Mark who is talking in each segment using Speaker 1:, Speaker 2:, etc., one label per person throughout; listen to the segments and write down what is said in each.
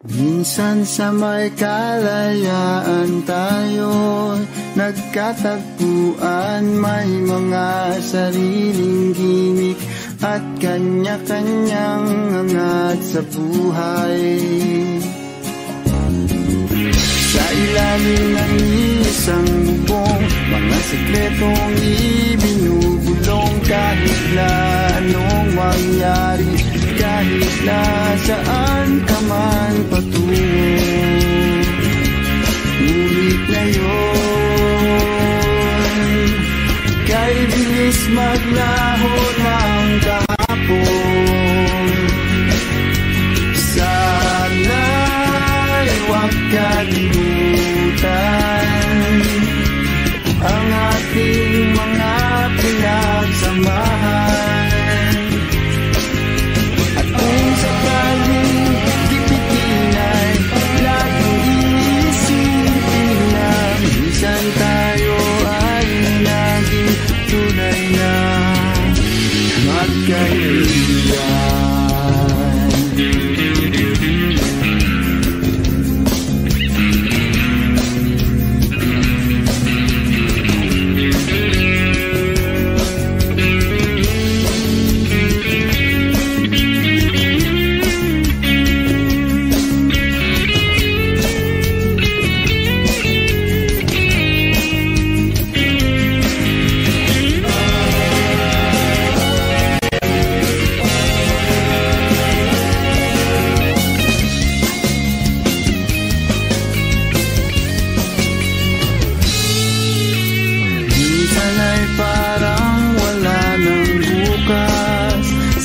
Speaker 1: Minsan sa may kalayaan tayo nagkatagpuan, may mga sariling gimik at kanya-kanyang angat sa buhay. Sa ilalim ng isang bubong, mga sekretong ibinubulong, kahit na anong mangyari, kahit na saan ka man patungo. Ngunit ngayon, kay bilis maglaho ng kahapon. Sana'y huwag kalimutan ang ating mga pinagsamahan. At kung sakaling gipitin ay laging iisipin na minsan tayo ay naging tunay na magkaibigan.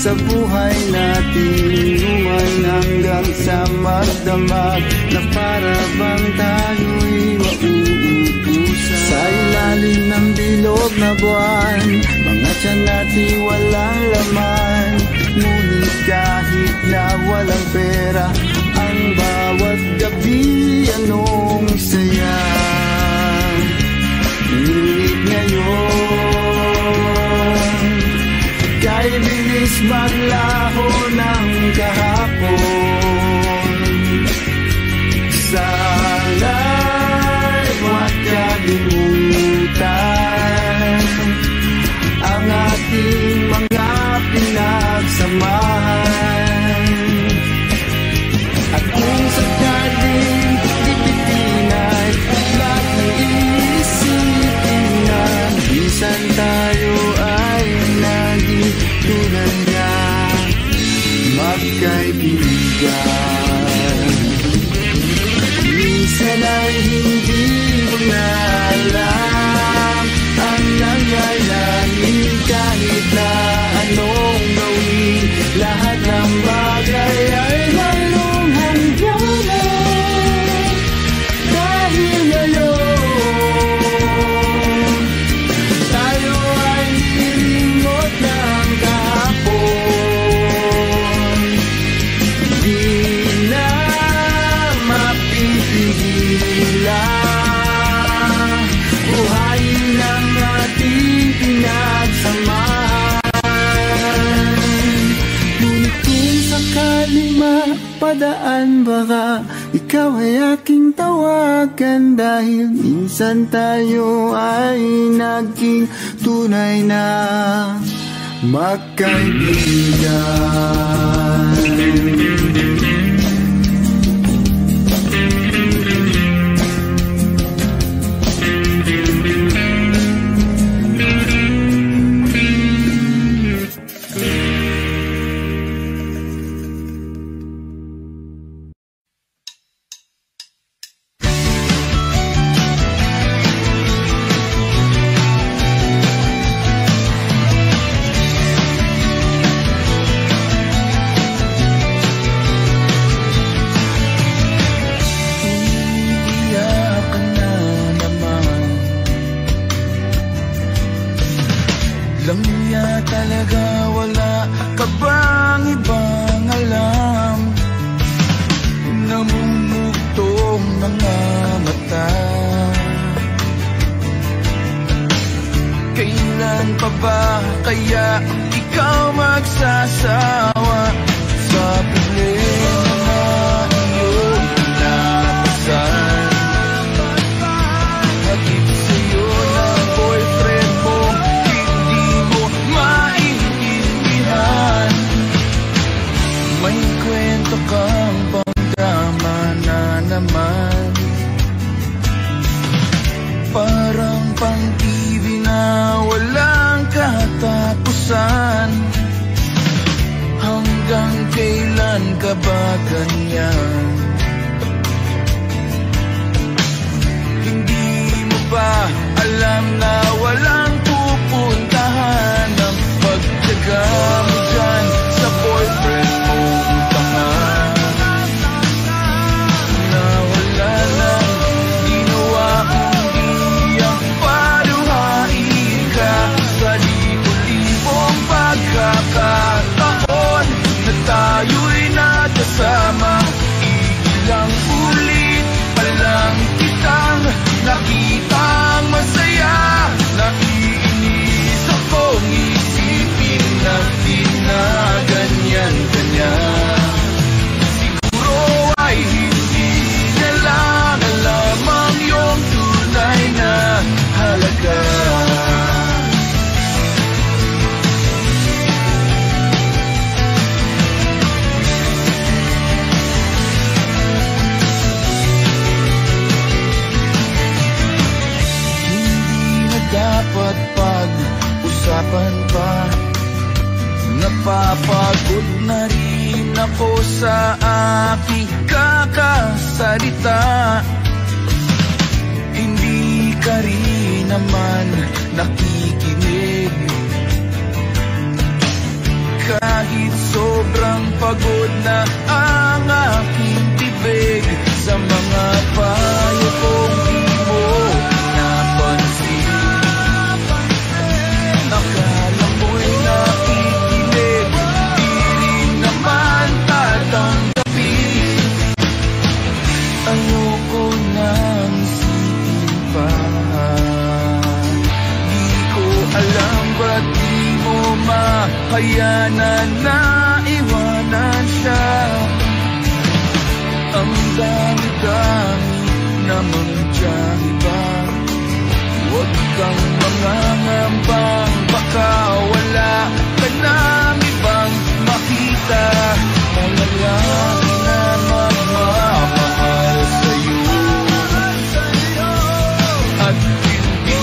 Speaker 1: Sa buhay natin, luman hanggang sa magdamag, na para bang tayo'y mauubusan. Sa ilalim ng bilog na buwan, mga tiyan natin walang laman. Ngunit kahit na walang pera, ang bawat gabi anong saya. Ngunit ngayon, kay bilis maglaho ng kahapon. Sana'y huwag kalimutan ang ating mga pinagsamahan. At kung sakaling gipitin ay laging iisipin na minsan tayo ay naging tunay na magkaibigan. Minsan ay hindi mo na alam ang nangyayari, kahit na anong gawin, lahat ng bagay ay mayroong hangganan. Dahil ngayon, tayo ay nilingot ng kahapon. Di na mapipigilan, buhayin ang ating pinagsamahan. Ngunit kung sakaling mapadaan, baka ikaw ay aking tawagan, dahil minsan tayo ay naging tunay na magkaibigan.
Speaker 2: magsasawa sa problema na iyong ka ba ganyan? Hindi mo ba alam na walang pupuntahan ang pagtyaga mo dyan sa boyfriend mong tanga? Na wala nang ginawa kundi ang paluhain ka sa libo-libong pagkakataon na tayo'y nagkasama. Ilang ulit pa lang kitang nakitang masaya. Naiinis akong isipin na di na ganyan-ganyan. Siguro ay hindi niya lang alam ang iyong tunay na halaga. Dapat pag-usapan pa. Napapagod na rin ako sa aking kakasalita. Hindi ka rin naman nakikinig. Kahit sobrang pagod na ang aking bibig sa mga payo kong di mo napansin. Akala mo'y nakikinig, di rin naman tatanggapin. Ayoko nang isipin pa. Di ko alam ba't di mo mahayanan na iwanan siya. Ang dami-dami namang tiyahin ba? Huwag kang mangangambang, baka wala ka nang ibang makita. Malalaki na magmamahal sa'yo, at hindi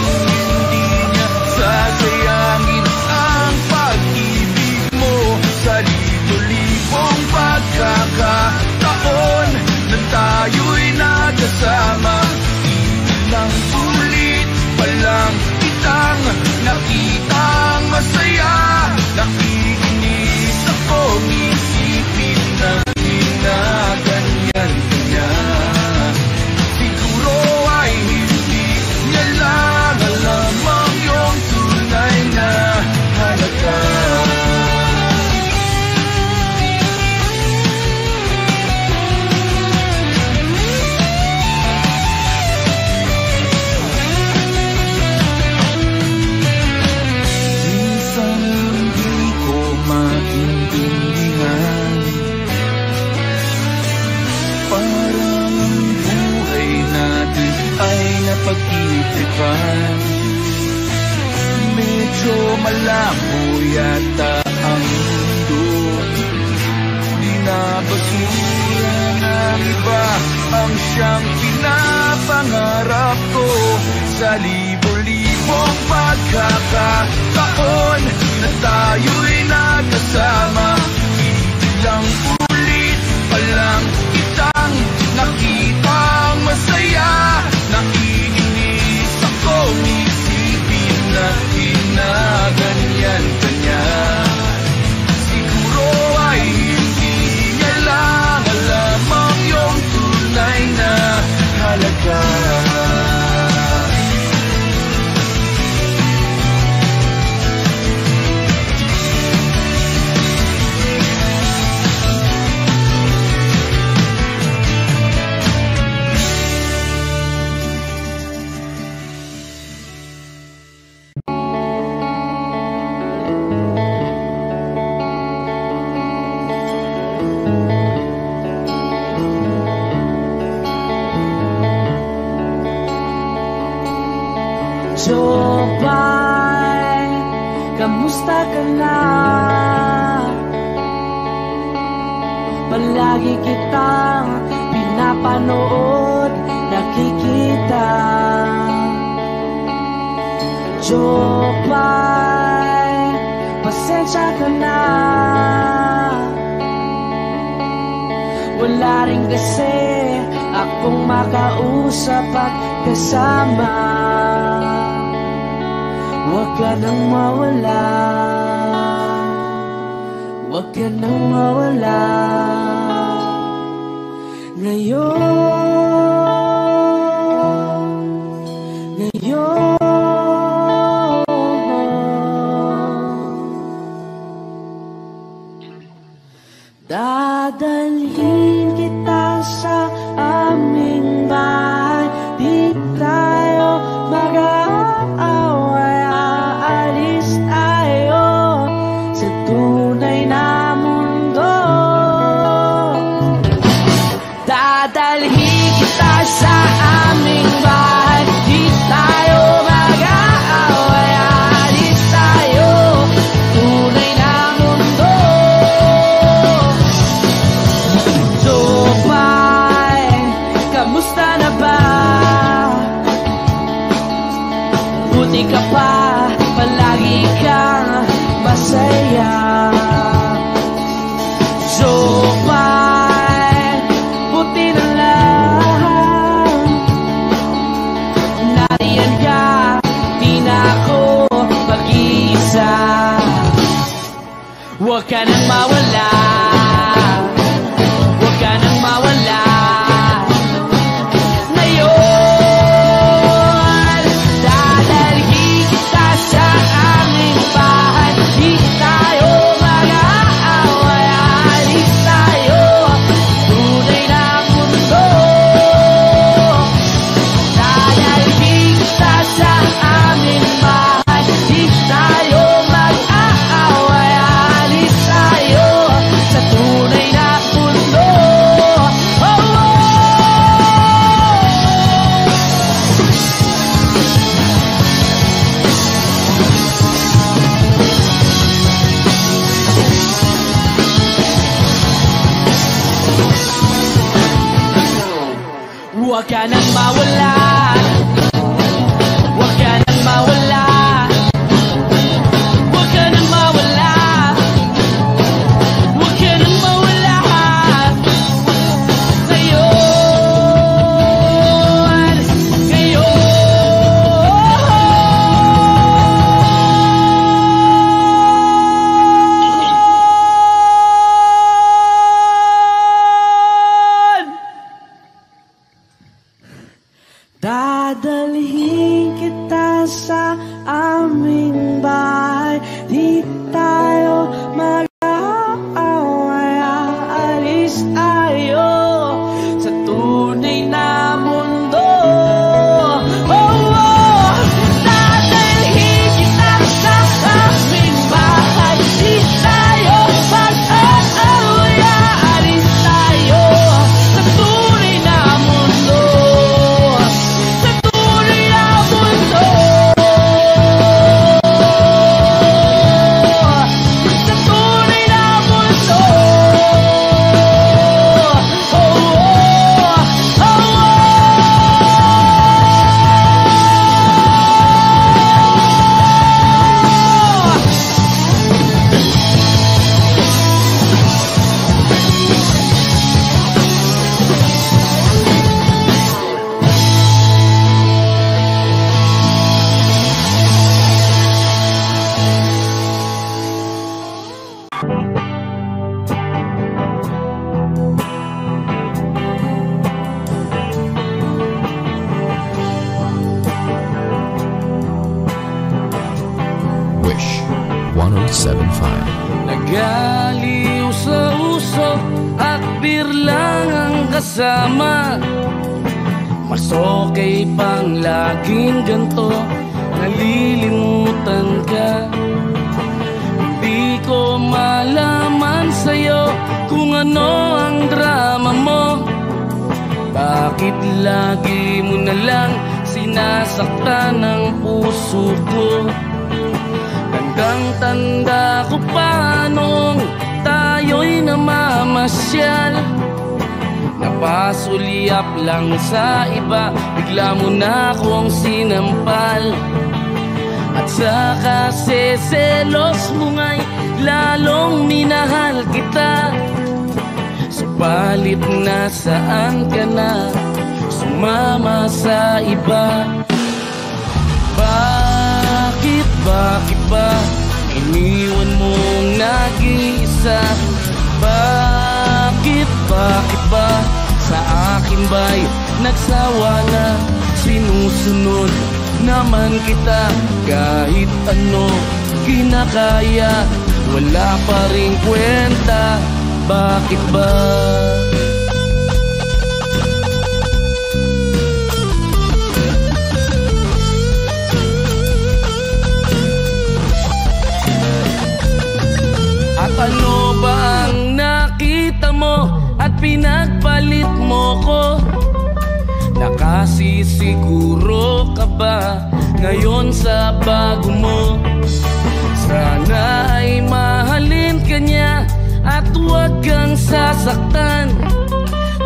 Speaker 2: niya sasayangin ang pag-ibig mo sa libo-libong pagkakataon na tayo'y nagkasama. Ilang ulit palang kitang nakitang masaya. Nakikinis akong isipin na di na ganyan-ganyan. Siguro ay hindi niya lang alam ang iyong tunay na halaga. maintindihan. Parang ang buhay natin ay napag-itripan. Medyo malabo yata ang mundo. Di na basura ng iba ang siyang pinapangarap ko. Sa libo-libong pagkakataon na tayo'y nagkasama, ilang ulit pa lang kitang nakitang masaya. Naiinis akong isipin na ginaganyan-ganyan. Siguro ay hindi niya lang alam ang iyong tunay na halaga.
Speaker 3: Jopay, kamusta ka na? Palagi kitang pinapanood, nakikita. Jopay, pasensya ka na. wala rin kasi akong makausap at kasama. Huwag ka nang mawala, huwag ka nang mawala. Ngayon dadalhin kita sa aming bahay. Di tayo mag-aaway, aalis tayo sa tunay na mundo. Dadalhin kita sa aming bahay. Di tayo mag-aaway, aalis tayo tunay na mundo. Jopay, kamusta na ba? Buti ka pa, palagi kang masaya. Jopay, buti na lang nariyan ka, di na ako mag-iisa. Huwag ka nang mawala, huwag ka nang mawala. Ngayon, dadalhin kita sa aming bahay. Di tayo mag-aaway, aalis tayo tunay na mundo. Dadalhin kita sa aming bahay. Di tayo mag-aaway, aalis tayo sa tunay na mundo. Oh, oh. Huwag ka nang mawala, huwag ka nang mawala, huwag ka nang mawala, huwag ka nang mawala. Ngayon, dadalhin kita sa aming bahay. Di tayo mag-aaway, aalis tayo sa tunay na mundo. Oh, oh. Dadalhin kita sa aming bahay. Di tayo mag-aaway, aalis tayo sa tunay na mundo. Sa tunay na mundo. Sa tunay na mundo. Oh, oh, oh,
Speaker 4: Wish 107.5.
Speaker 5: Nagaliw sa uso at birlang ang kasama. Mas okay pang laging ganto, nalilimutan ka. Hindi ko malaman sa'yo kung ano ang drama mo. Bakit lagi mo na lang sinasaktan ang puso ko? Tandang-tanda ko pa nung tayo'y namamasyal. Napasulyap lang sa iba, bigla mo na akong sinampal. At sa kasi selos mo nga'y lalong minahal kita. Subalit nasaan ka na, sumama sa iba? Bakit ba iniwan mong nag-iisa? Bakit ba sa akin ba'y nagsawa na? Sinusunod naman kita kahit ano kinakaya, wala pa rin kwenta. Bakit ba? At ano ba ang nakita mo at pinagpalit mo ko? Nakasisiguro ka ba ngayon sa bago mo? Sana ay mahalin ka niya at huwag kang sasaktan.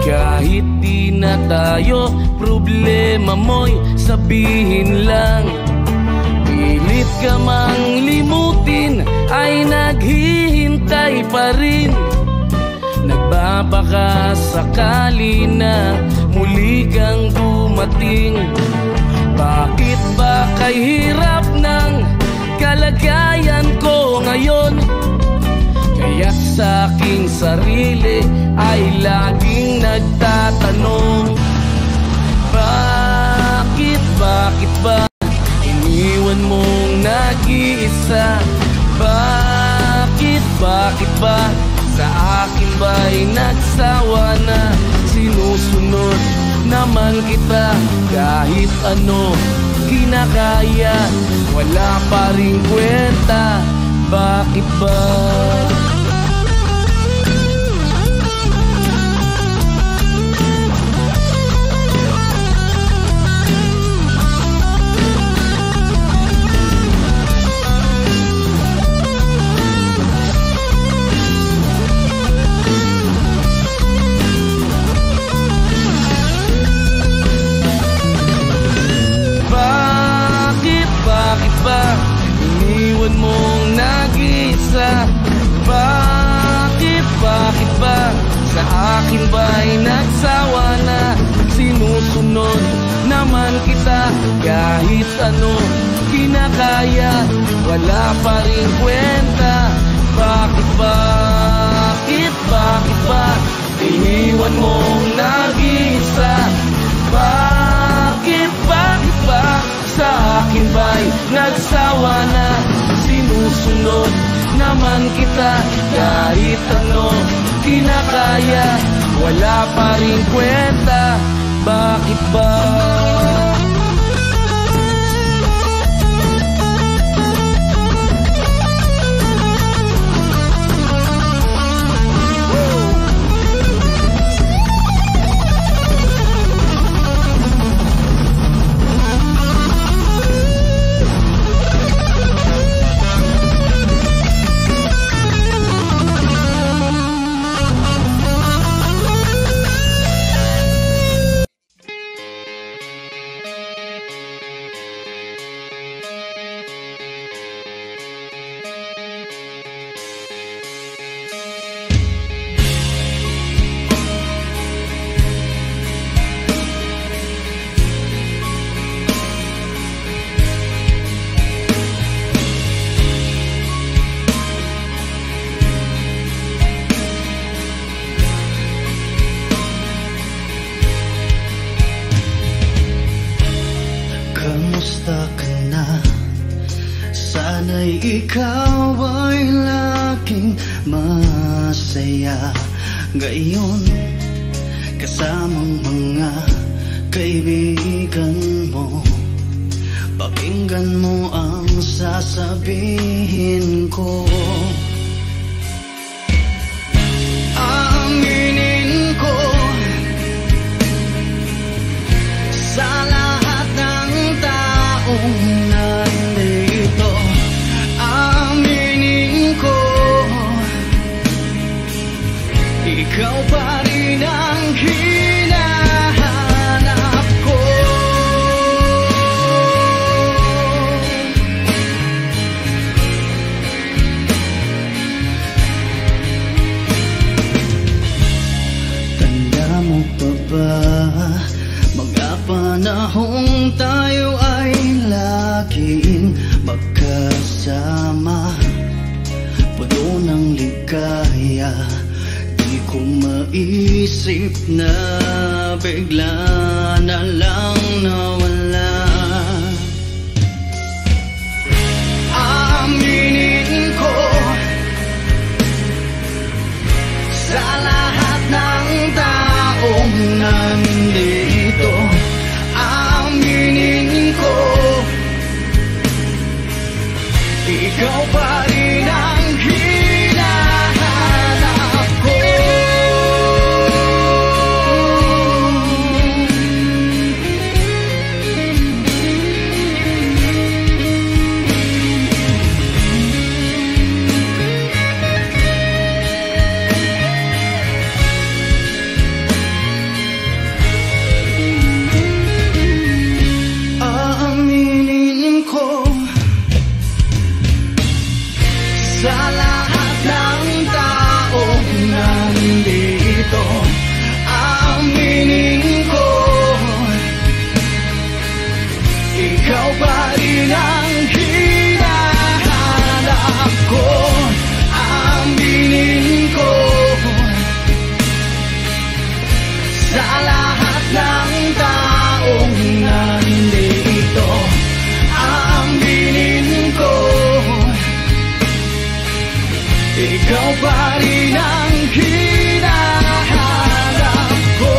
Speaker 5: Kahit di na tayo, problema mo'y sabihin lang. Pilit ka mang limutin ay naghihintay pa rin. Nagbabaka sakali na muli kang dumating. Bakit ba kay hirap ng kalagayan ko ngayon? Kaya sa aking sarili ay laging nagtatanong, bakit ba iniwan mong nag-iisa? Bakit ba sa akin ba'y nagsawa na? Sinusunod naman kita kahit ano kinakaya, wala pa rin kwenta. Bakit ba? Bakit ba iniwan mong nag-iisa? Bakit ba sa akin ba'y nagsawa na? Sinusunod naman kita kahit ano kinakaya, wala pa rin kwenta. Bakit ba iniwan mong nag-iisa? Bakit ba sa akin ba'y nagsawa na? Sinusunod naman kita kahit ano kinakaya, wala pa rin kwenta. Bakit ba?
Speaker 1: Ikaw ay laging masaya ngayon, kasamang mga kaibigan mo. Pakinggan mo ang sasabihin ko. Aminin ko sa lahat ng taong nandito. Aminin ko, ikaw pa rin ang hinahanap ko. isip na bigla na lang nawala. Aminin ko sa lahat ng taong nandito, aminin ko ikaw pa rin ang hinahanap ko. Aaminin ko sa lahat ng taong nandito, aminin ko ikaw pa rin ang hinahanap ko. Aminin ko sa lahat ng taong nandito, aminin ko ikaw pa rin ang hinahanap ko.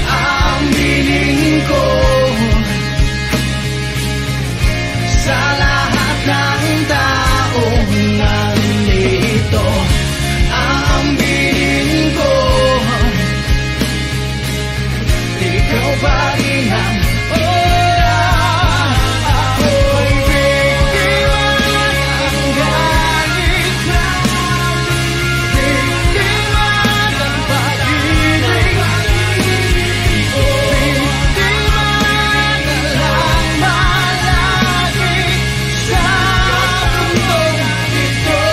Speaker 1: Aminin ko sa lahat ng taong nandito, aminin ko ikaw pa rin ang ako'y biktima ng galit na biktima ng pag-ibig, biktima na lang malagi sa mundong ito.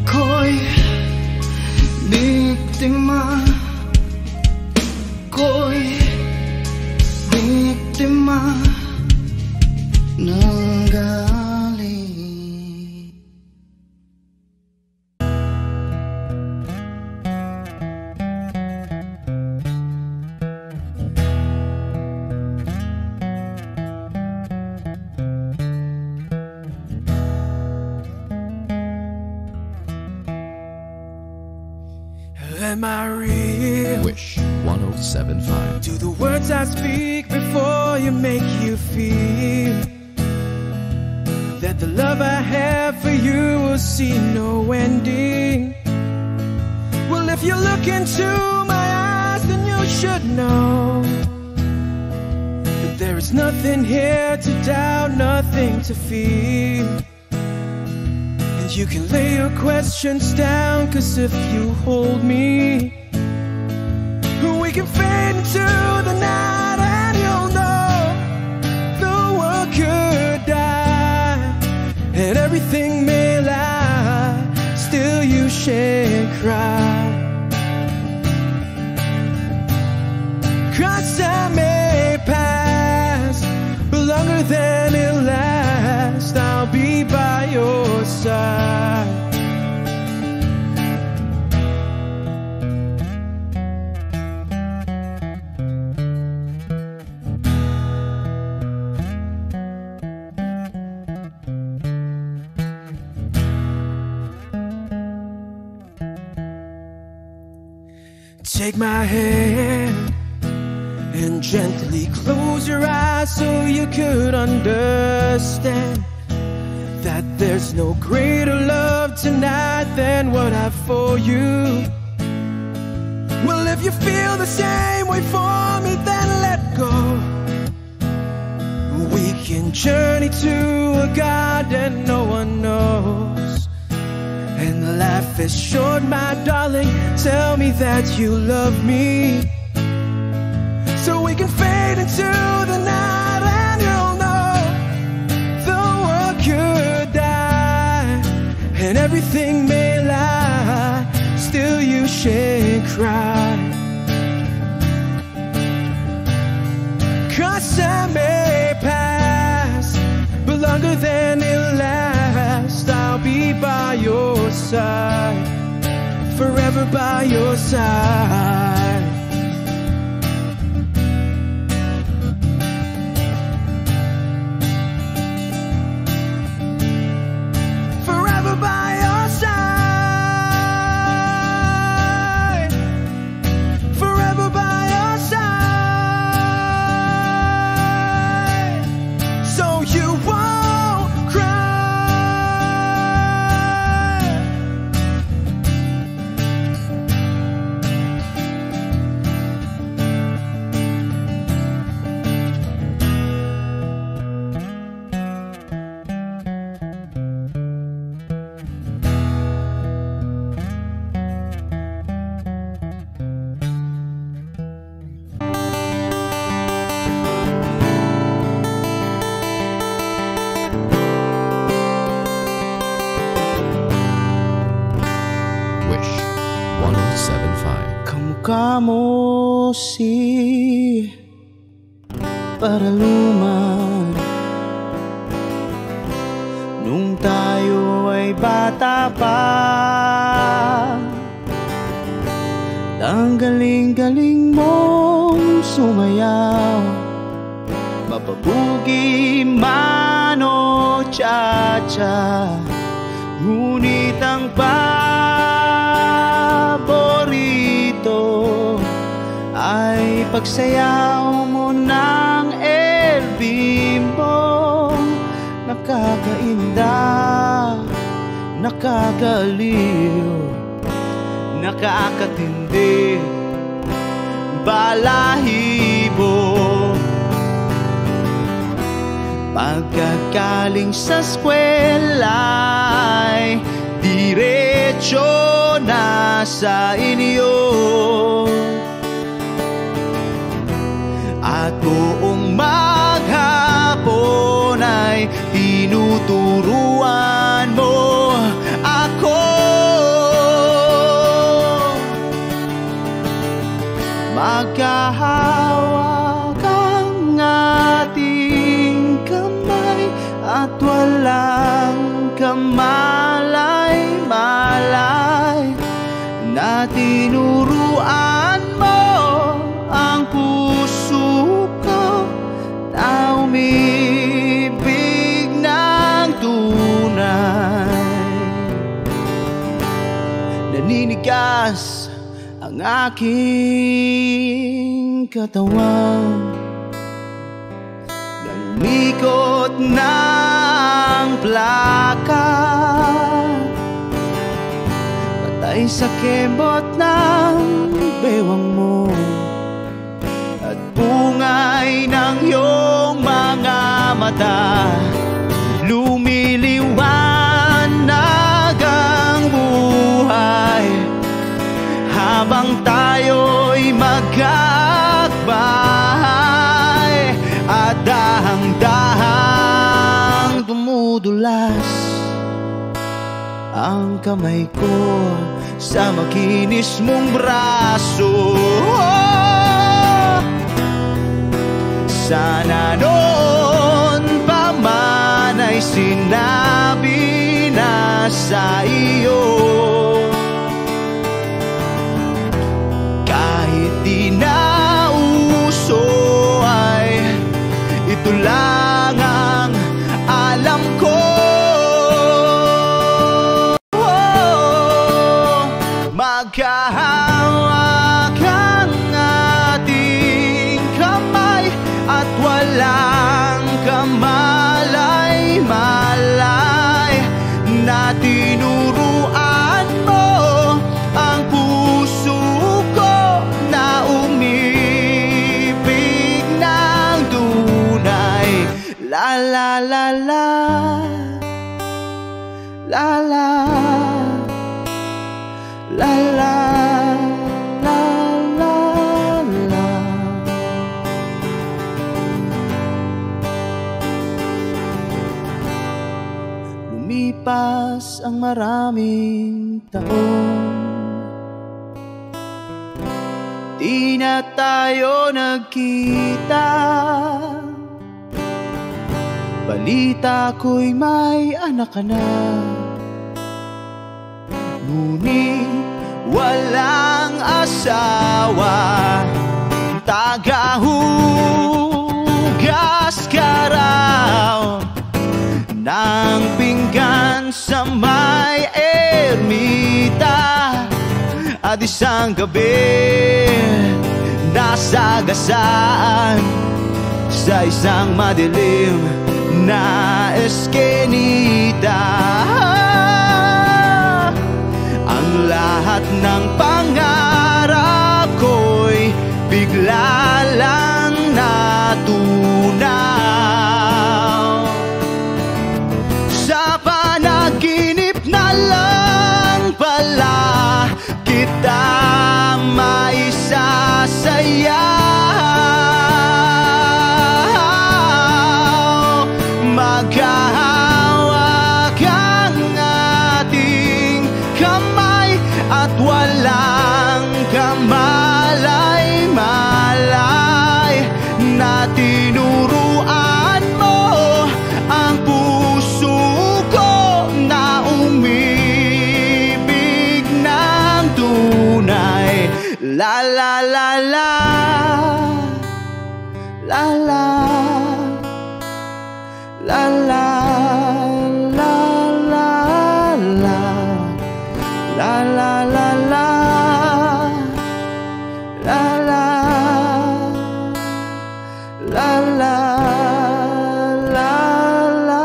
Speaker 1: Ko'y biktima, ko'y biktima ng galit.
Speaker 3: Am I real?
Speaker 4: Wish 107.5.
Speaker 3: Do the words I speak before you make you feel that the love I have for you will see no ending? Well, if you look into my eyes, then you should know that there is nothing here to doubt, nothing to feel. You can lay your questions down, 'cause if you hold me, we can fade into the night and you'll know the world could die and everything may lie, still you shan't cry. 'Cause time may pass, but longer than it'll last, I'll be by your side. Take my hand and gently close your eyes so you could understand that there's no greater love tonight than what I have for you. Well, if you feel the same way for me, then let go. We can journey to a garden no one knows. And life is short, my darling, tell me that you love me, so we can fade into the night and you'll know the world could die and everything may lie, still you shan't cry. side, forever by your side. Forever by your side, forever by your side, so you won't cry.
Speaker 4: Wish 1075.
Speaker 1: Kamukha mo si Paraluman nung tayo ay bata pa. Ang galing-galing mong sumayaw, mapabugi man o cha-cha. Ngunit ang paborito ay pagsayaw mo ng El Bimbo. Nakakainda, nakakaliw, nakakatindi, balahibo. Pagkagaling sa eskwela'y diretso na sa inyo, at buong maghapon ay tinuturuan mo ako. Magkahawak ang ating kamay at walang kamalay-malay, na tinuruan mo ang puso ko na umibig ng tunay. Naninigas ang aking katawan, namikot ng plaka, patay sa kembot ng bewang mo at bungay ng iyong mga mata. Lumiliwanag ang buhay habang tayo'y magkakbahay, at dahang-dahang dumudulas ang kamay ko sa makinis mong braso. Sana noon pa man ay sinabi na sa iyo, kahit di na uso ay ito lang ang alam ko. Magkahawak ang ating kamay at walang kamalay-malay, na tinuruan mo ang puso ko na umibig ng tunay. La la la la, la la, la la, la la, la. Lumipas ang maraming taon, di na tayo nagkita. Balita ko'y may anak ka na, ngunit walang asawa. Tagahugas ka raw ng pinggan sa may ermita, at isang gabi nasagasaan sa isang madilim na eskenita. Ang lahat ng pangarap ko'y bigla lang natunaw. Sa panaginip na lang pala kita maisasayaw. Maghahawak ang ating kamay at walang kamalay-malay na tinuruan mo ang puso ko na umibig ng tunay. La la la la, la la, la la, la la, la, la la la la, la la, la la, la la,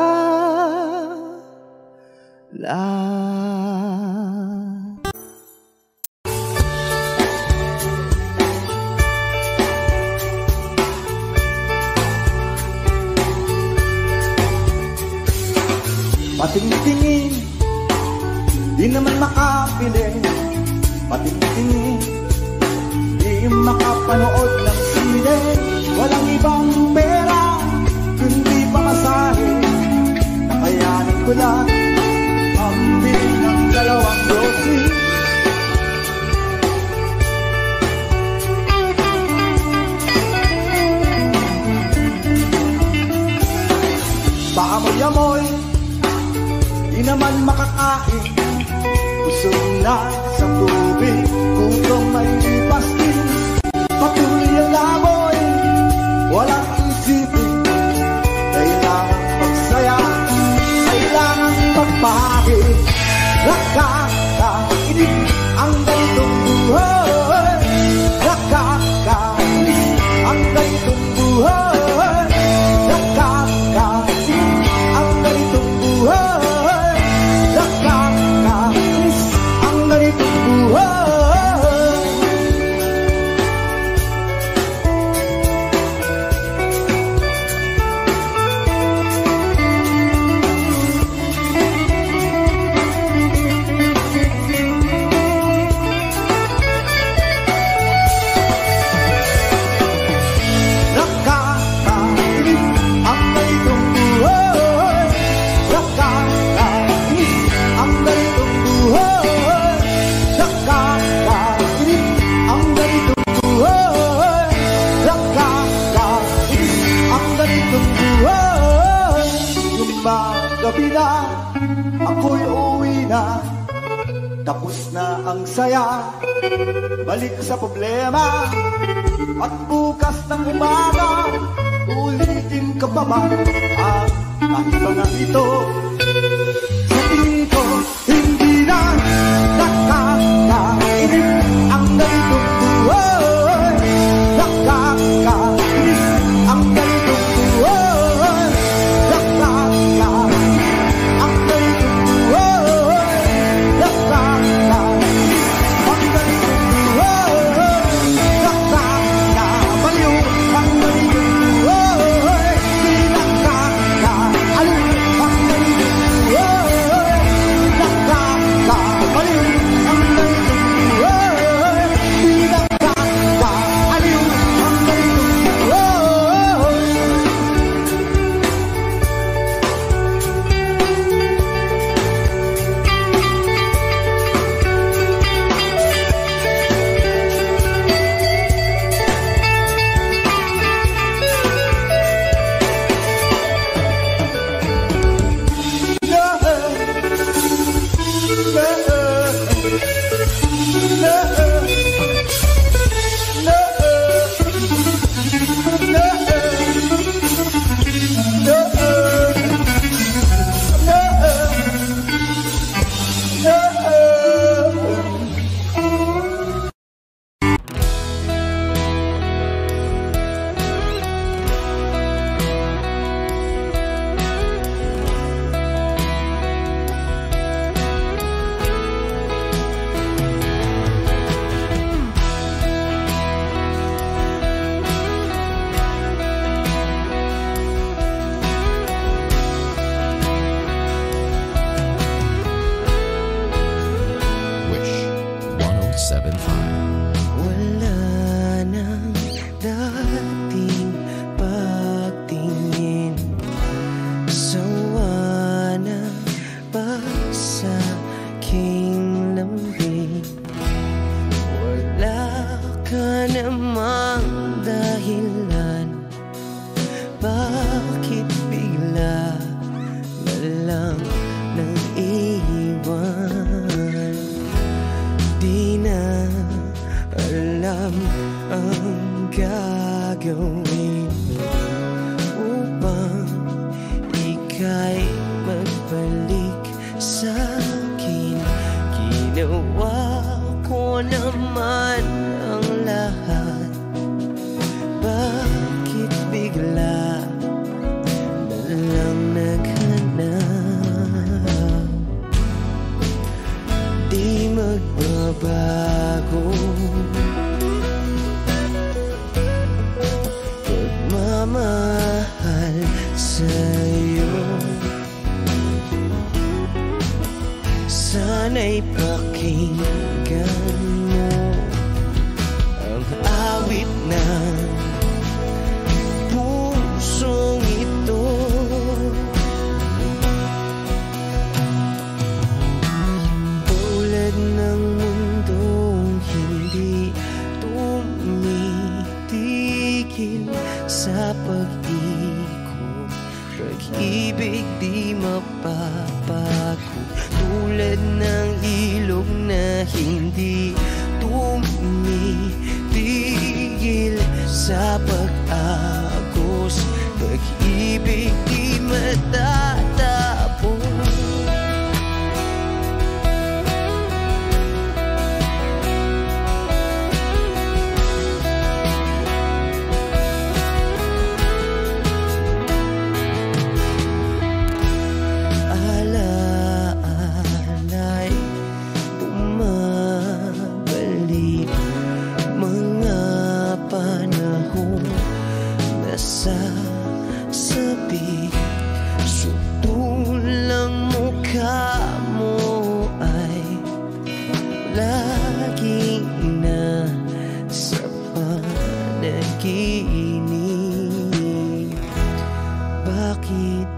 Speaker 1: la.
Speaker 6: Patingtingin, di naman makapili. Patingtingin, di makapanood ng sine. Walang ibang pera, kundi pamasahe. Nakayanin ko lang ang biling ng 2 dosis. Paamoy-amoy, di naman makakain. Busog na sa tubig, kung may pastil. Patuloy ang laboy, walang isipin. Kailangan magsaya, kailangan magpahagi. Nakakainis ang ganitong buhay. Nakakainis ang ganitong buhay. Ako'y uwi na, tapos na ang saya. Balik sa problema, at bukas ng umaga ulitin ka pa ba ang mga ito? Sa tingin ko, hindi na nakakainis ang ganitong buhay. Nakakainis ang ganitong buhay. Nakakainis ang ganitong buhay. Nakakainis ang ganitong buhay. Nakakabaliw ang ganitong buhay. Di nakakaaliw ang ganitong buhay.
Speaker 7: Sana'y pakinggan mo ang awit ng pusong ito. Tulad ng mundong hindi tumitigil sa pag-ikot, pag-ibig di mapapago. Tulad ng ilog na hindi tumitigil sa pag-agos, pag-ibig di matatapos. Sasabi, sutulang mukha mo ay lagi na sa panaginip. Bakit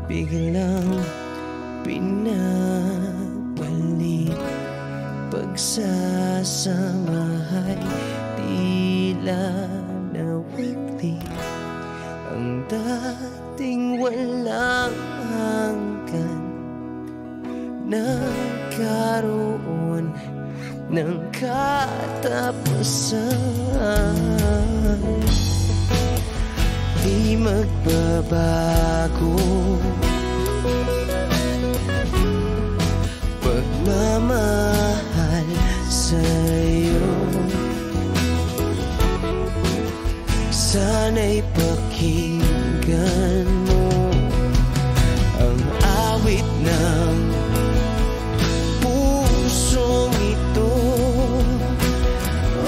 Speaker 7: biglang pinabalik? Pagsasamahay tila nawagli. Ang dating walang hanggan, nagkaroon ng katapusan. Di magbabago pagmamahal sa'yo. Sana'y pakinggan mo ang awit ng pusong ito.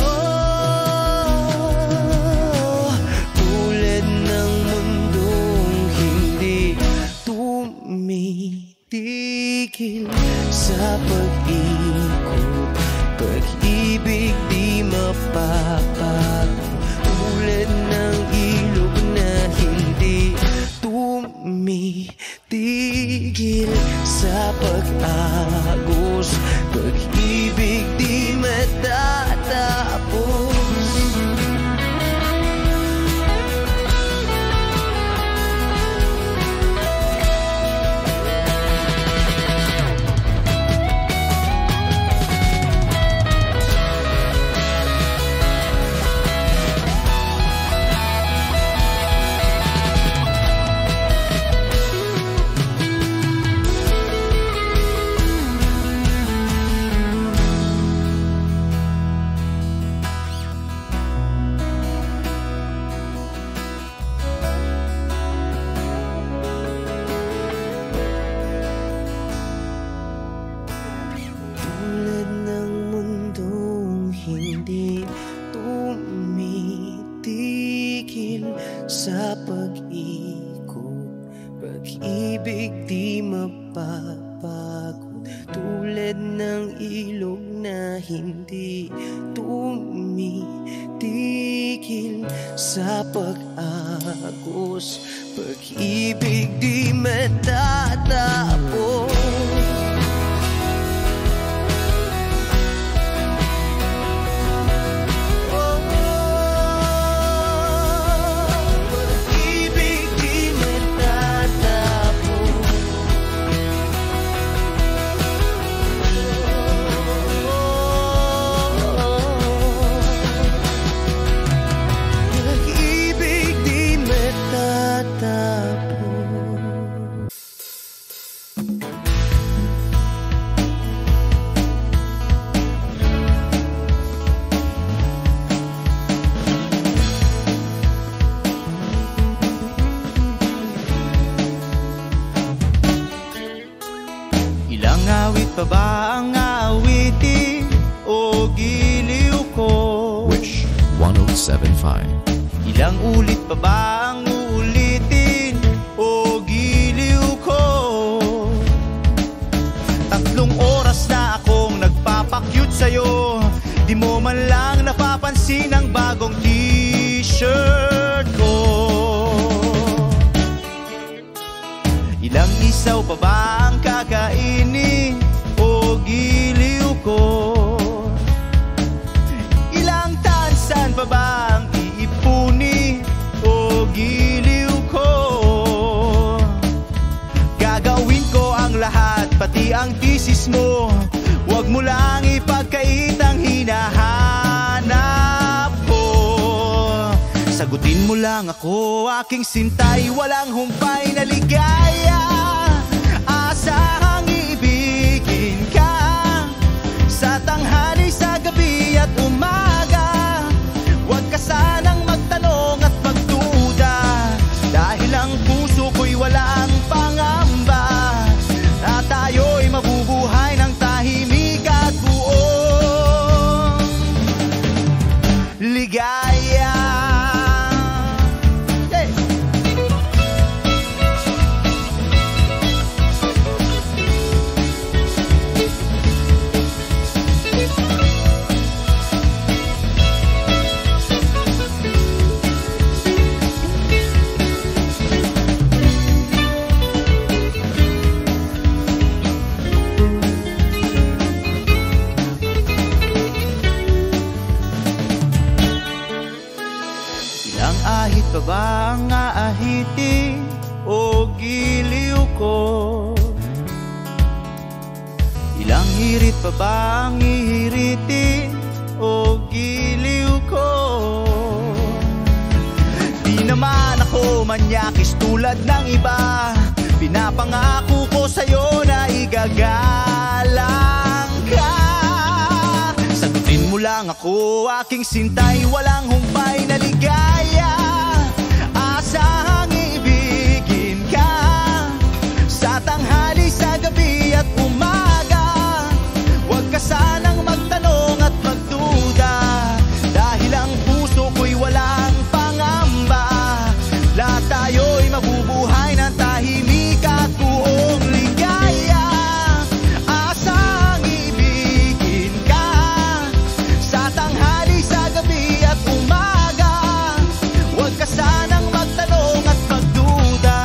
Speaker 7: Oh, tulad ng mundong hindi tumitigil sa pag-ikot, pag-ibig di mapapago. Tulad ng ilog na hindi tumitigil sa pag-agos, pag-ibig di matatapos. Hindi tumitigil sa pag-ikot, pag-ibig di mapapagod. Tulad ng ilog na hindi tumitigil sa pag-agos, pag-ibig di matatapos.
Speaker 1: Ilang awit pa ba ang awitin o giliw ko?
Speaker 4: Wish 1075.
Speaker 1: Ilang ulit pa ba ang uulitin o giliw ko? 3 oras linisin ang bagong t-shirt ko. Ilang isaw pa ba ang kakainin o giliw ko? Ilang tansan pa ba ang iipuni o giliw ko? Gagawin ko ang lahat, pati ang thesis mo. Huwag mo lang ipagkait ang hinahanap ko. Sagutin mo lang ako, aking sintay, walang humpay na ligaya. Asahang iibigin ka sa tanghali, sa gabi at umaga. Huwag ka sanang magtanong at magduda, dahil ang puso ko'y walang pangamba na tayo'y mabubuhay ng tahimik at buong ligaya. Hey! Ilang ahit pa ba ang aahitin o giliw ko? Ilang hirit pa ba ang ihiritin o giliw ko? Di naman ako manyakis tulad ng iba. Pinapangako ko sa'yo na igagalang ka. Sagutin mo lang ako, aking sintay, walang humpay na ligaya. Asahang iibigin ka sa tanghali, sa gabi at umaga. Huwag ka sanang magtanong at magduda, dahil ang puso ko'y walang pangamba. Lahat tayo'y mabubuhay ng tahimik at buong ligaya. Asahang iibigin ka sa tanghali, sa gabi at umaga. Huwag ka sanang magtanong at magduda,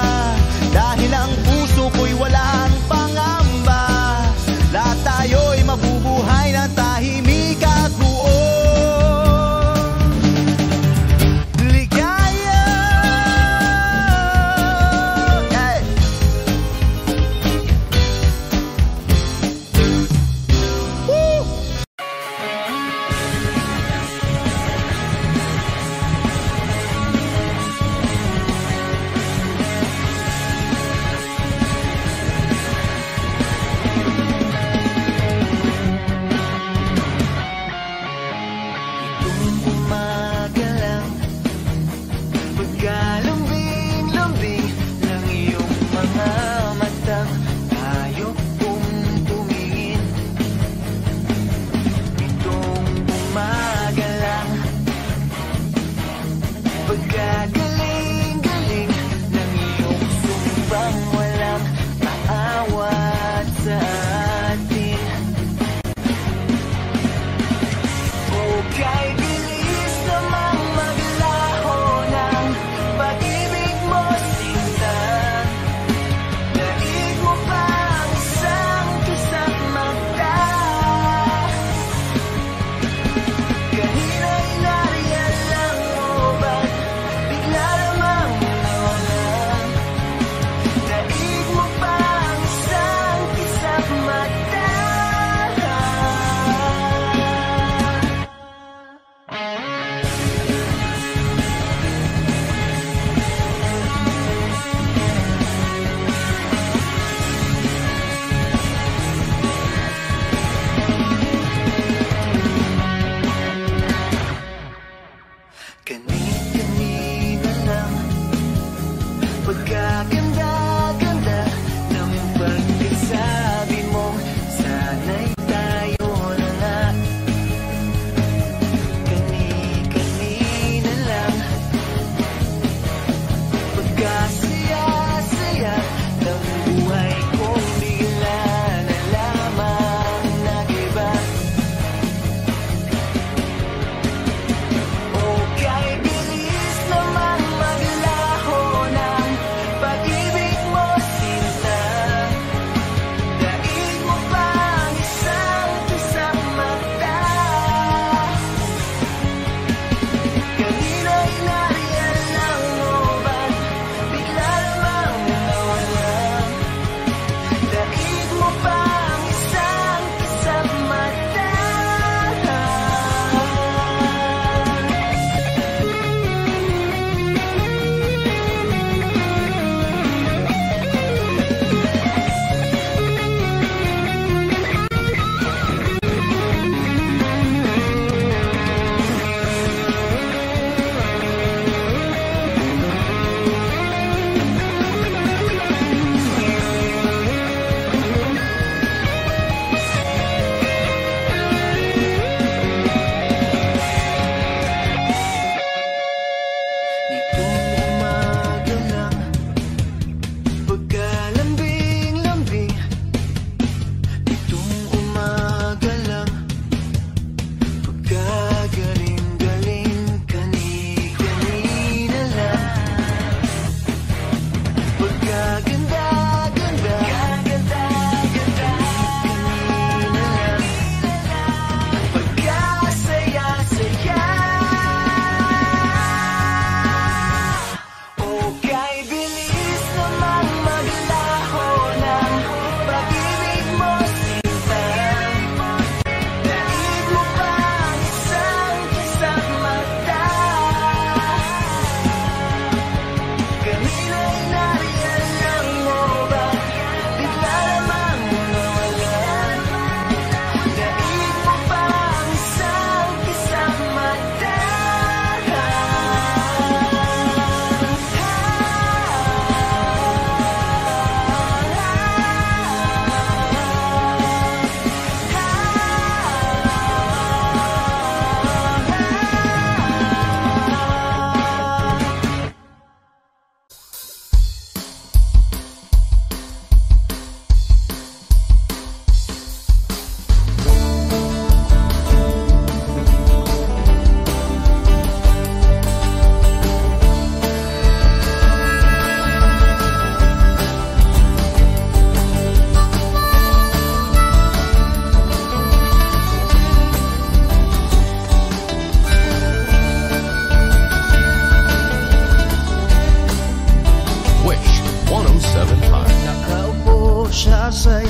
Speaker 1: dahil ang puso ko'y walang pangamba. Lahat tayo'y mabubuhay ng tahimik at buong ligaya. Hey! Woo! Itong umaga lang, pagkalambing-lambing ng iyong mga mata, tayo kong tumingin. Itong umaga lang, pagkagaling-galing ng iyong sumbang walang paawat sa atin. Okay, bilis namang maglaho ng pag-ibig mo, sinta. Daig mo pa ang isang kasama ka. Kanina'y nariyalang mo ba't bigla namang nawala?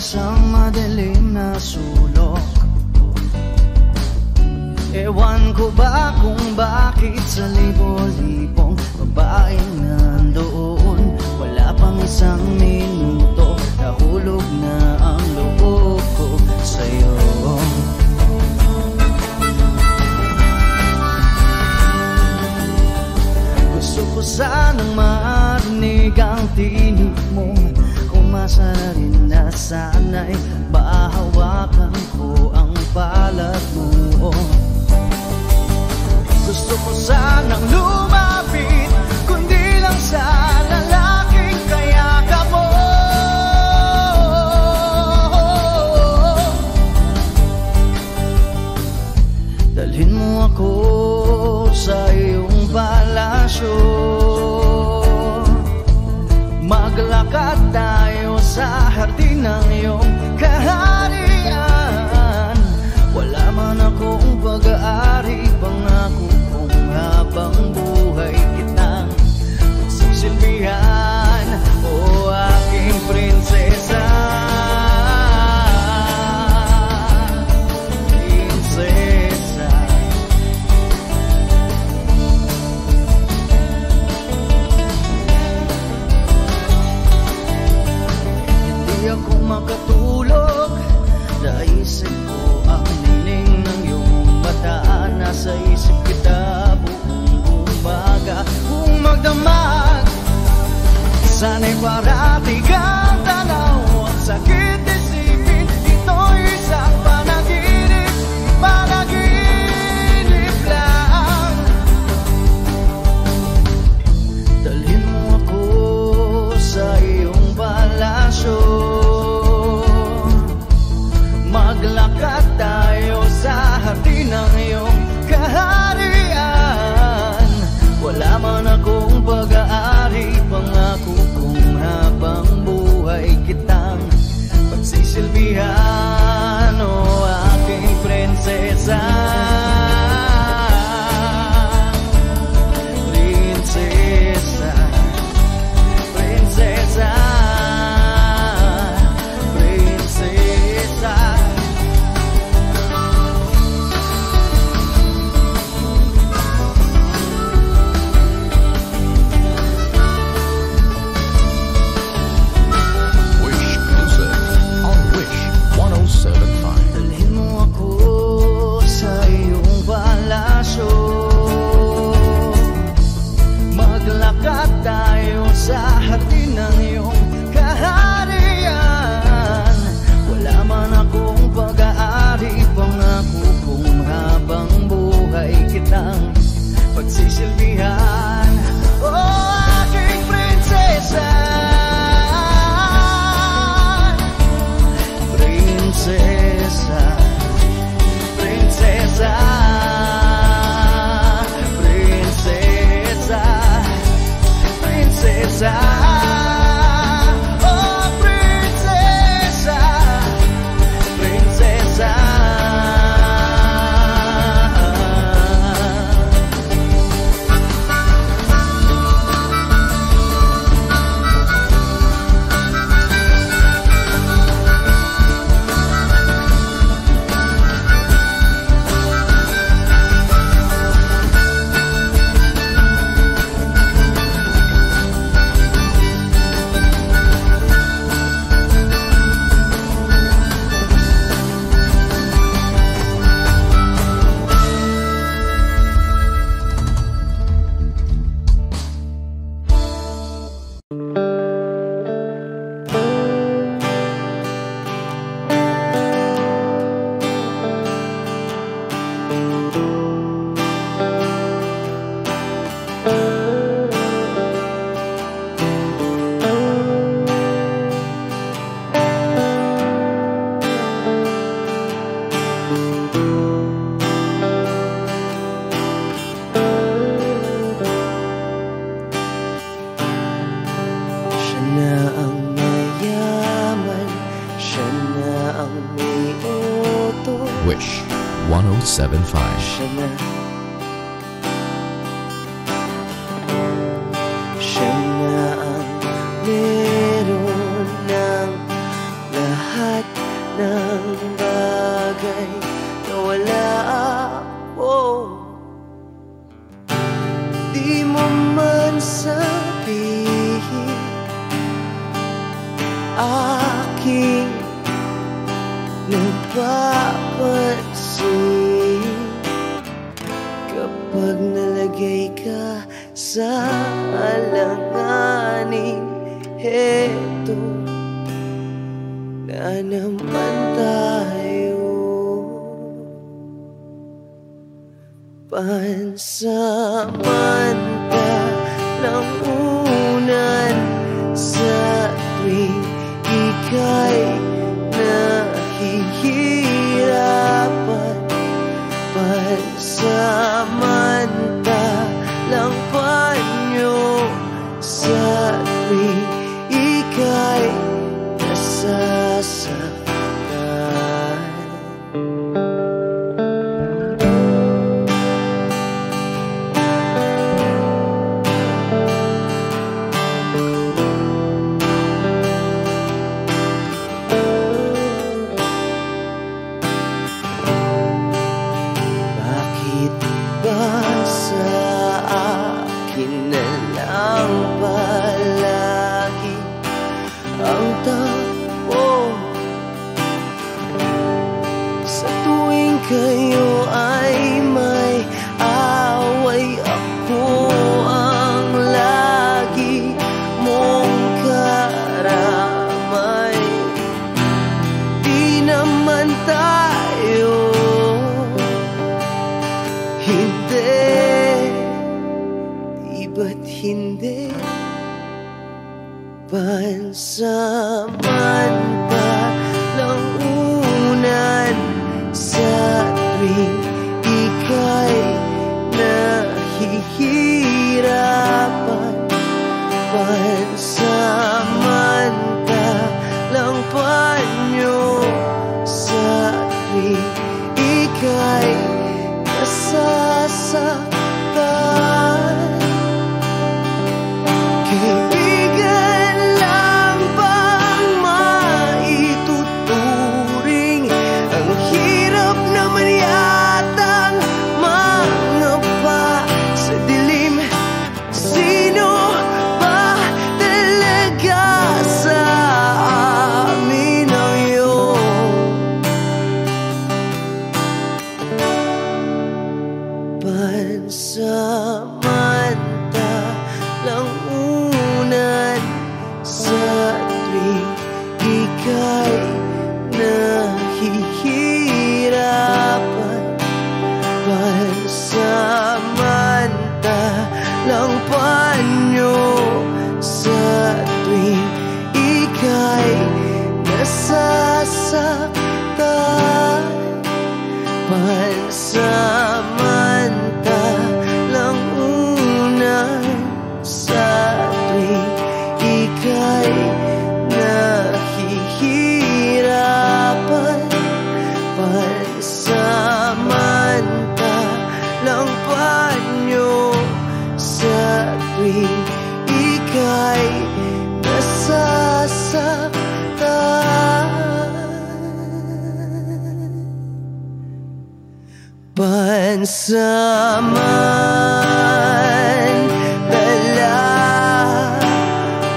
Speaker 1: isang madilim na sulok. Ewan ko ba kung bakit sa libo-libong babaeng nandoon, wala pang isang minuto, nahulog na ang loob ko sa'yo. Gusto ko sanang marinig ang tinig mo, umasa rin na sana'y mahawakan ko ang balat mo. Gusto ko sanang lumapit, kundi lang sa lalaking kayakap mo. Dalhin mo ako sa iyong palasyo, maglakad tayo sa hardin ng iyong kaharian. Wala man akong pag-aari, pangako kong habang buhay kitang magsisilbihan, o aking prinsesa. Prinsesa. Hindi ako makatulog, naisip ko ang nining ng iyong mata. Nasa isip kita buong umaga, kung magdamag sana'y parati kang tanaw. Ang sakit isipin, ito'y isang panaginip, panaginip lang. Dalhin mo ako sa iyong palasyo, maglakad tayo sa hardin ng iyong kaharian. Wala man akong pag-aari, pangako kong habang buhay kitang pagsisilbihan, o aking prinsesa. Prinsesa. Prinsesa. Prinsesa. Dalhin mo ako sa iyong palasyo, maglakad tayo sa hardin ng iyong kaharian. Wala man akong pag-aari, pangako kong habang buhay kitang pagsisilbihan, o aking prinsesa. Prinsesa, prinsesa, prinsesa, prinsesa, oh prinsesa, prinsesa.
Speaker 4: Wish 1075.
Speaker 7: Siya na ang meron ng lahat aking napapansin. Kapag nalagay ka sa alanganin, heto na naman tayo. Pansamantalang unan sa tuwing ika'y nahihirapan. Pansamantalang panyo sa tuwing ika'y nasasaktan. Kayo ay may away, ako ang lagi mong karamay. Di naman tayo, hindi, di ba't hindi? Pansamantalang unan sa tuwing ika'y nahihirapan. Pansamantalang panyo sa tuwing ika'y nasasaktan. Kaibigan lang bang maituturing? Ang hirap naman yatang mangapa sa dilim. Sino ba talaga sa amin ang iyong pansamantalang unan sa tuwing ika'y nahihirapan. Pansamantalang panyo sa tuwing ika'y nasasaktan. Pansamantalang unan sa tuwing ika'y nahihirapan. Pansamantalang panyo sa tuwing ika'y nasasaktan. Pansamantala,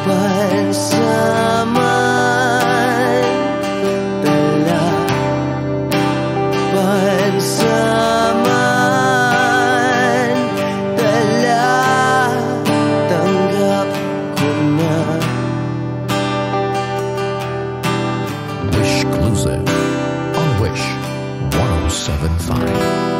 Speaker 7: pansamantala, pansamantala, tanggap ko na.
Speaker 4: Wish Exclusive on Wish 107.5.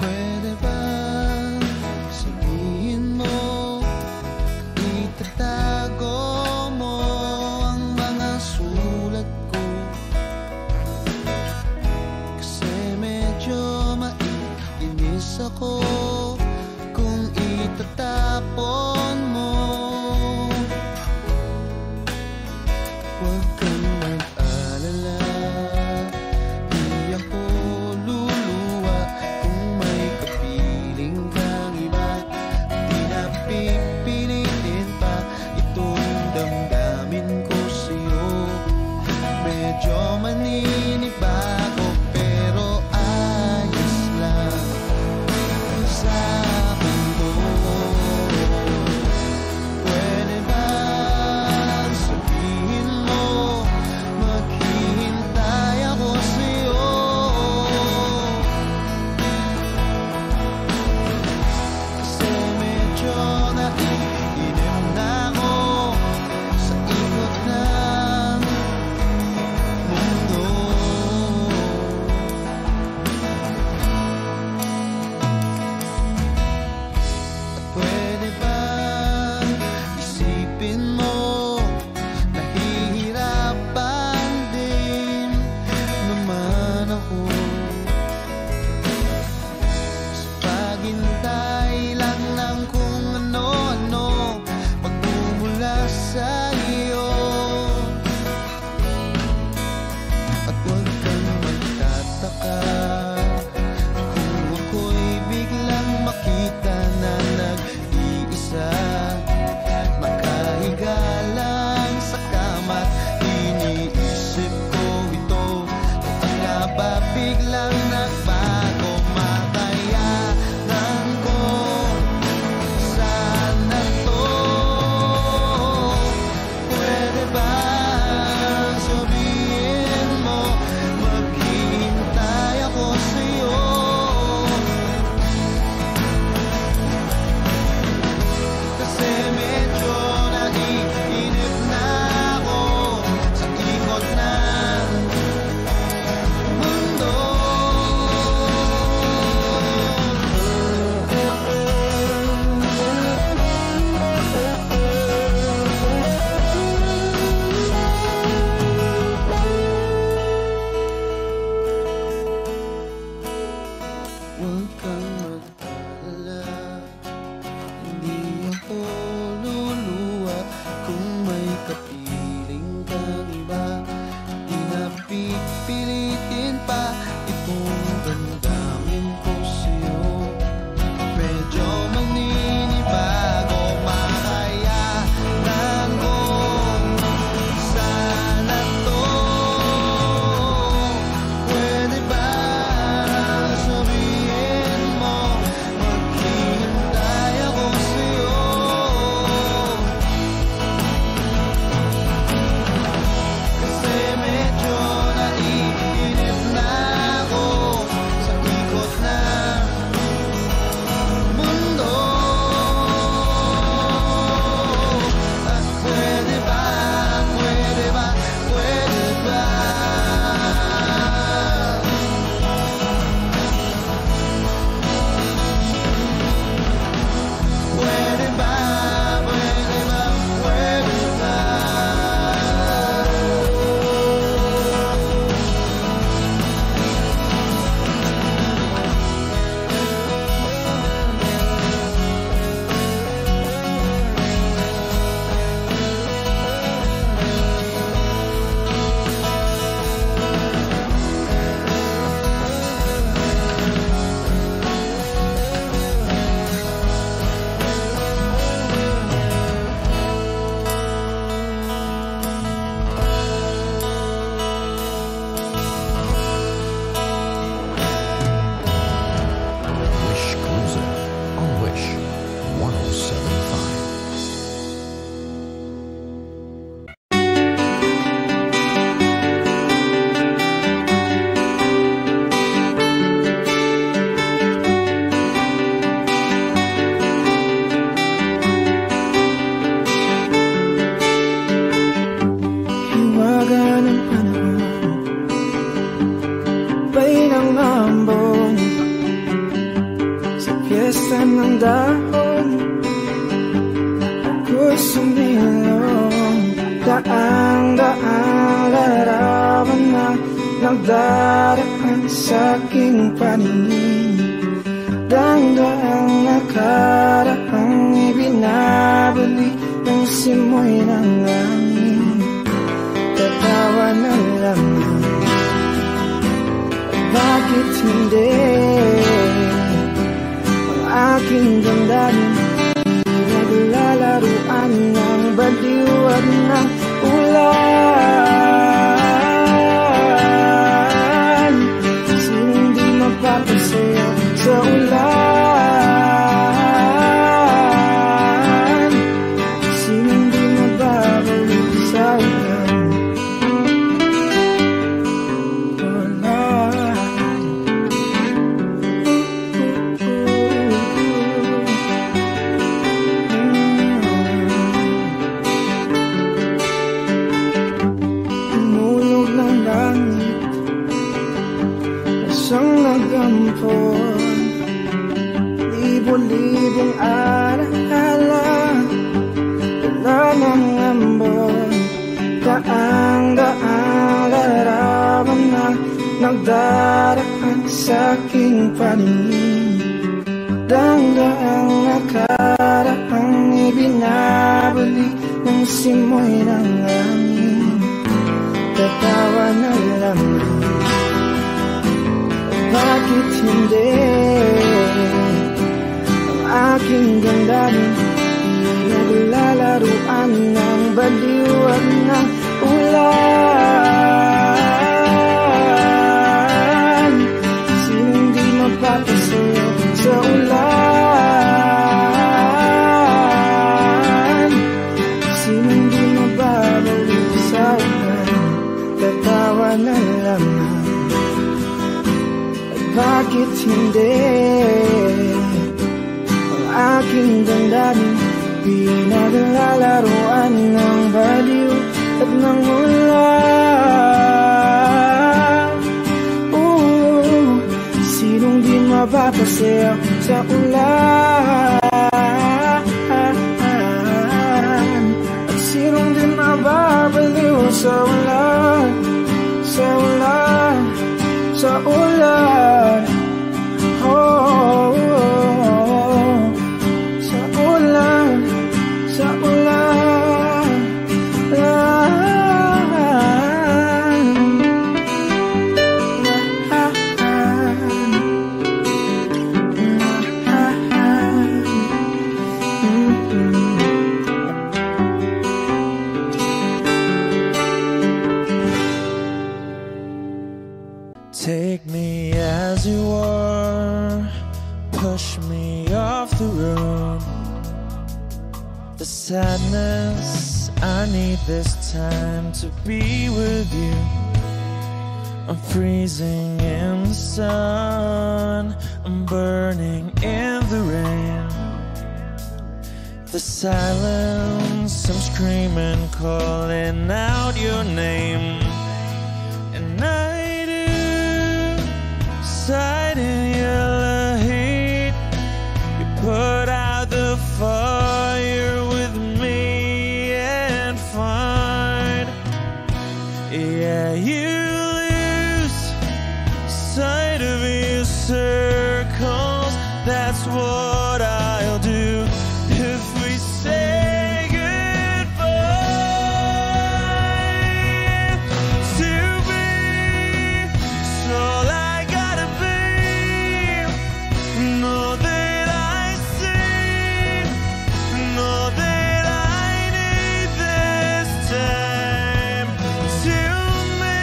Speaker 2: Pwede ba sabihin mo, itatago mo ang mga sulat ko? Kasi medyo maiinis ako kung itatapon mo. Huwag kang mag-alala, medyo maninibago, pero ayos lang sa mundo. Pwede ba sabihin mo, maghihintay ako sa'yo? Kasi medyo naiinip na ako sa ikot ng mundo. At pwede ba isipin mo, nahihirapan din naman ako sa paghintay lang ng kung ano-ano magmumula sa iyo. At huwag kang magtataka kung ako'y biglang makita na nag-iisa, makahiga lang sa kama't iniisip ko ito. Kung nga ba biglang nagbago, makayanan ko sana to. Pwede ba sabihin mo, maghihintay ako sa'yo? Kasi medyo naiinip na ako sa ikot ng mundo. Huwag kang mag-alala, hindi ako luluha kung may kapiling kang iba. Di na pipilitin pa itong damdamin ko sa'yo. Medyo maninibago, makayanan ko sana to. Pwede ba sabihin mo, maghihintay ako sa'yo? Kasi medyo naiinip na ako sa ikot ng mundo. At pwede ba, pwede ba, pwede ba? Pwede ba, pwede ba, pwede ba?
Speaker 4: Wish Cruiser on Wish 107.5.
Speaker 3: Hiwaga ng panahon, bay ng ambon, sa piyesta ng dahon, ako'y sumilong. Daang-daang larawan na nagdaraan sa aking paningin. Daang-daang nakaraang ibinabali ng simoy ng langit. Tatawa na lang, bakit hindi? Ang aking damdamin naglalaruan ng baliw at ng ulan. sipon, libo-libong alaala, wala ng ambon, daang-daang larawan na nagdaraan sa aking paningin. Daang-daang nakaraang ibinabalik ng simoy ng hangin. Tatawa na lamang, bakit hindi ang aking damdamin naglalaruan ng baliw at ng ulan? Sinong di mapapasayo sa ulan? Sinong di mababalik sa ulan? Tatawa na lamang, bakit hindi ang aking damdamin pinaglalaruan ng baliw at ng ulan? Sinong di mapapasayaw sa ulan? At sinong di mababaliw sa ulan? Sa ulan, sa ulan, oh, sa ulan, sa ulan,
Speaker 8: Take me as you are, push me off the road. The sadness, I need this time to be with you. I'm freezing in the sun, I'm burning in the rain. The silence, I'm screaming, calling out your name. And I do side in your heat. You put out the fire with me and find, yeah, you lose sight of your circles. That's what I'll do if we say goodbye. To be, so I gotta be, know that I see, know that I need this time. To me,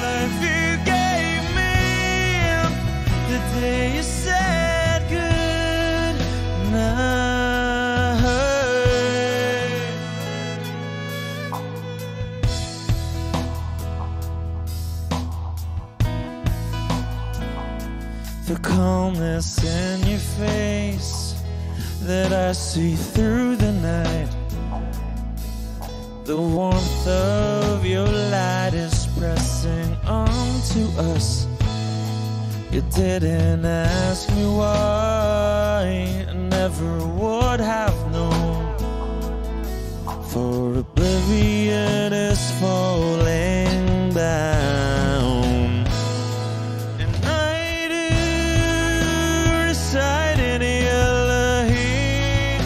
Speaker 8: life you gave me the day you said good night. The calmness in your face that I see through the night. The warmth of your light is pressing onto us. You didn't ask me why, I never would have known. For oblivion is falling down. And I do reside in your heat.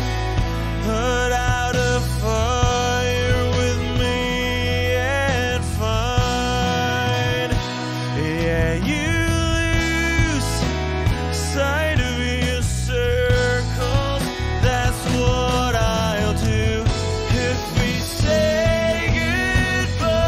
Speaker 8: Put out a fire with me and find, yeah, you lose sight of your circles. That's what I'll do if we say goodbye.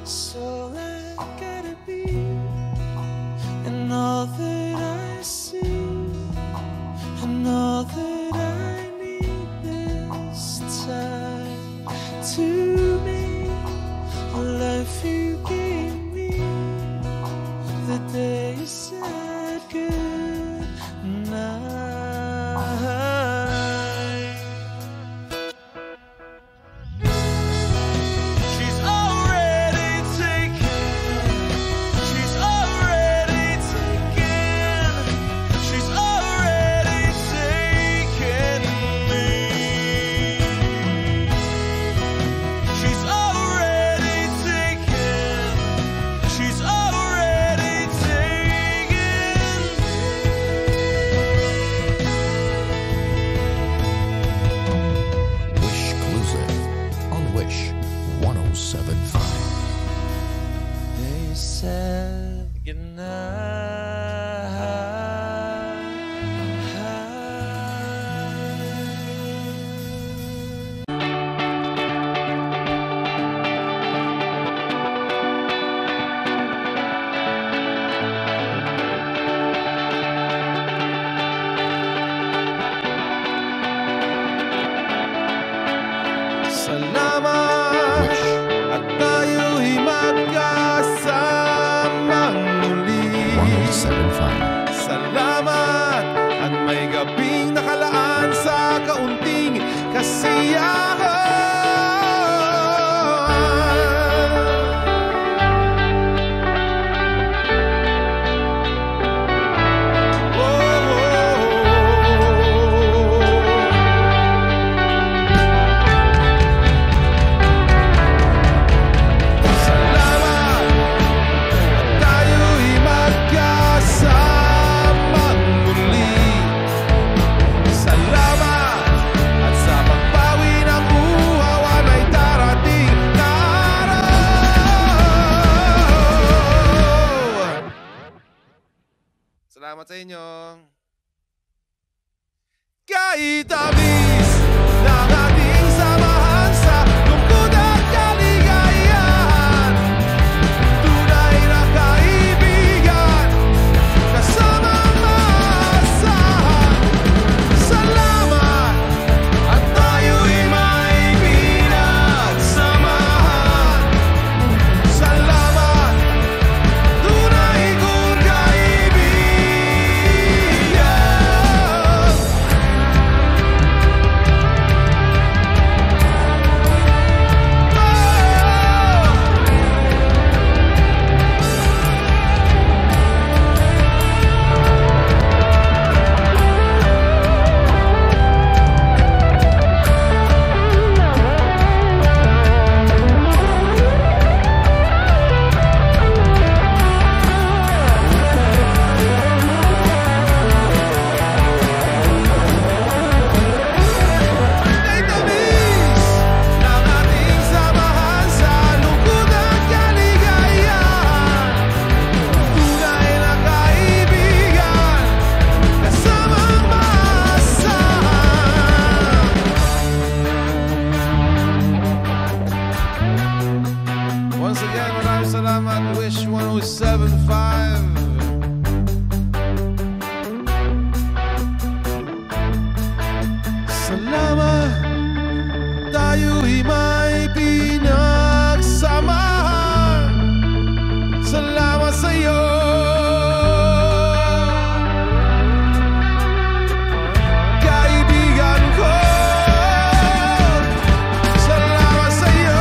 Speaker 8: It's all I gotta be, and all that I see, and all that I need this time to me. The life you gave me, the day you said good night.
Speaker 9: Salamat sa inyo. Kahit tamis ng ating samahan sa lungkot at kaligayahan, tunay na kaibigan, kasamang maasahan. Salamat at tayo'y may pinagsamahan. Salamat, tunay kong Wish 107.5. Salamat, tayo'y may pinagsamahan. Salamat sa'yo, kaibigan ko. Salamat sa'yo.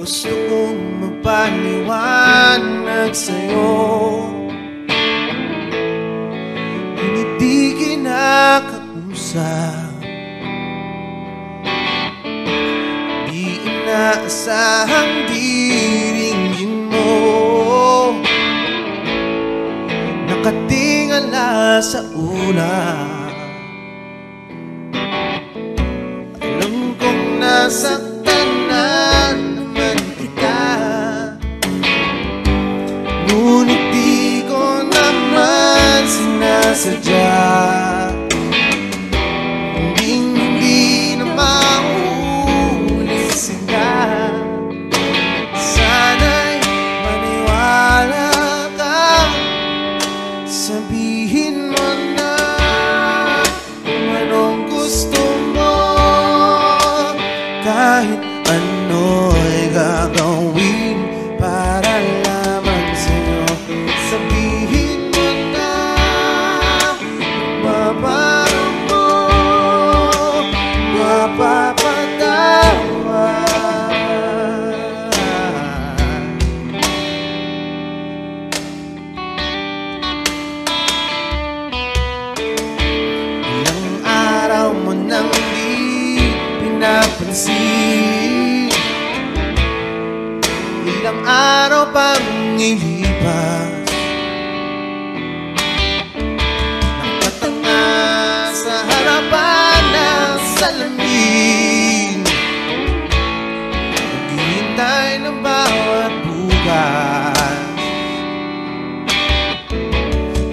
Speaker 8: Gusto kong magpaliwanag sa'yo, hindi kinakausap, di inaasahang diringgin mo, nakatingala sa ulap. Alam kong nasaktan na naman kita, ngunit di ko naman sinasadya. Hindi na mauulit sila. Sana'y maniwala ka, sabihin mo na kung anong gusto mo. Kahit ano'y gagawin para lamang sa'yo. Sabihin mo na mapaparam mo, mapapatawad. Ilang araw mo nang di pinapansin, ilang araw pang ilipas, nakatanga sa harapan ng salamin, naghihintay ng bawat bukas.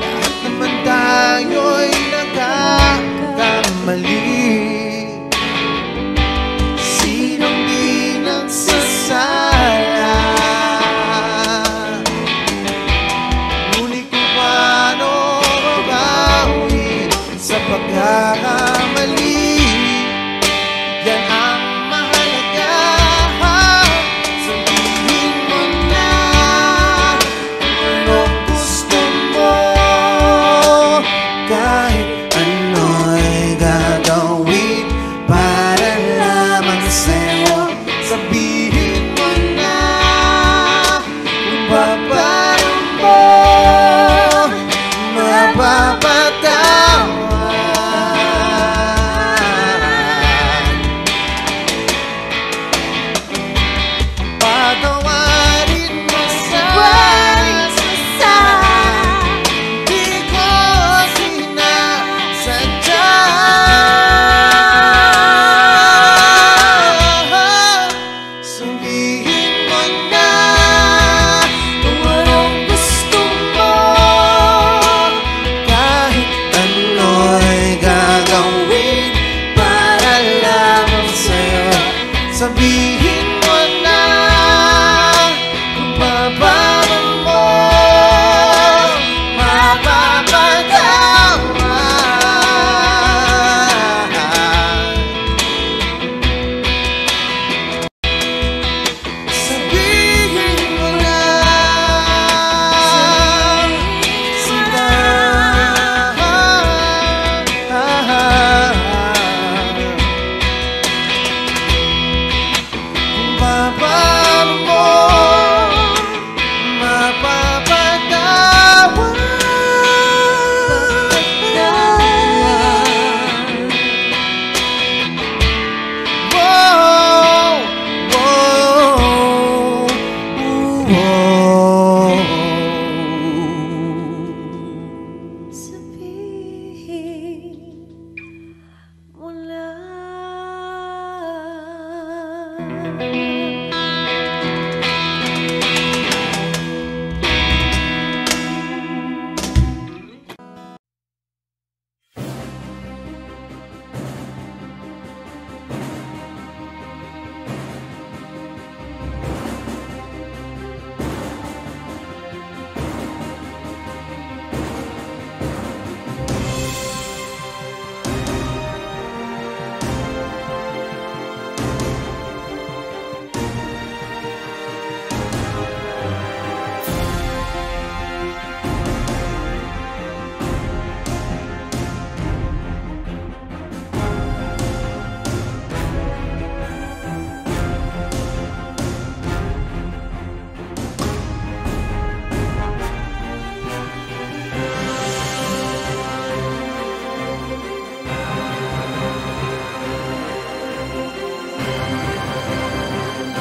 Speaker 8: Lahat naman tayo'y nagkakamali, sinong di nagsasala. Ngunit kung paano mabawi sa pagkakamali, yan ang mahalaga. Sabihin mo na kung anong gusto mo, kahit ano'y gagawin para lamang sa'yo. Sabihin mo na kung paparam mo, mapapatawad. Patawarin mo sana, di ko sinasadya. Sabihin mo na kung anong gusto mo, kahit ano'y gagawin para lamang sa'yo. Sabihin mo na kung paparam mo, mapapatawad. Sabihin mo na sila. Kung paparam mo, mapapatawad. Whoa, whoa, whoa.
Speaker 10: Sabihin mo lang